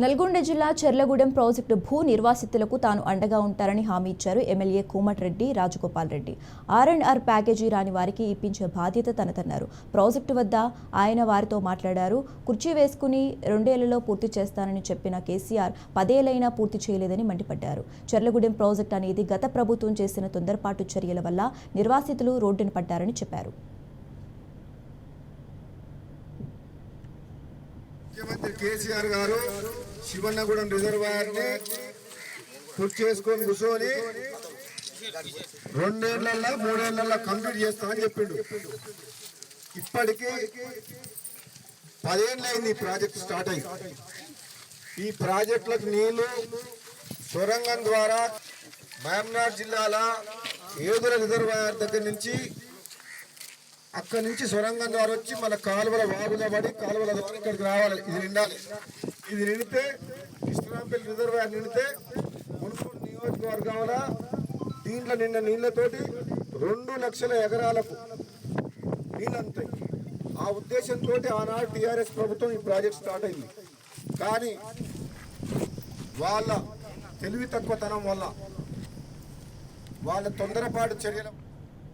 నల్గొండ జిల్లా చెర్లగూడెం ప్రాజెక్టు భూ నిర్వాసితులకు తాను అండగా ఉంటారని హామీ ఇచ్చారు MLA Komatireddy Rajagopal Reddy. R&R package రాని వారికి ఇప్పించే బాధ్యత తనదన్నారు. ప్రాజెక్టు వద్ద ఆయన వారితో మాట్లాడారు. కుర్చీ వేసుకుని 2 ఏళ్లలో పూర్తి చేస్తానని చెప్పిన కేసీఆర్ 10 ఏళ్లైనా పూర్తి చేయలేదని మండిపడ్డారు. చెర్లగూడెం ప్రాజెక్టు అనేది గత ప్రభుత్వం చేసిన తొందరపాటు చర్యల వల్ల నిర్వాసితులు రోడ్డున పడ్డారని చెప్పారు. ముఖ్యమంత్రి కేసీఆర్ గారు శివన్నగూడెం రిజర్వాయర్ని పూర్తి చేసుకొని కూర్చొని 2 ఏళ్లలో 3 ఏళ్లలో కంప్లీట్ చేస్తామని చెప్పిండు. ఇప్పటికీ 10 ఏళ్ళు అయింది ఈ ప్రాజెక్ట్ స్టార్ట్ అయ్యి. ఈ ప్రాజెక్టులకు నీళ్లు సొరంగం ద్వారా మహబూబ్నగర్ జిల్లాల ఏదుల రిజర్వాయర్ దగ్గర నుంచి అక్కడి నుంచి సొరంగం ద్వారా వచ్చి మన కాలువల వాగుల పడి కాలువల ద్వారా ఇక్కడికి రావాలి. ఇది నిండాలి. ఇది నిండితే కృష్ణరాంపల్లి రిజర్వాయర్ నిండితే మున్సిపల్ నియోజకవర్గంలో దీంట్లో నిన్న నీళ్లతోటి 2 లక్షల ఎకరాలకు నీళ్ళంతాయి. ఆ ఉద్దేశంతో ఆనాడు టీఆర్ఎస్ ప్రభుత్వం ఈ ప్రాజెక్ట్ స్టార్ట్ అయింది. కానీ వాళ్ళ తెలివి తక్కువతనం వల్ల వాళ్ళ తొందరపాటు చర్యల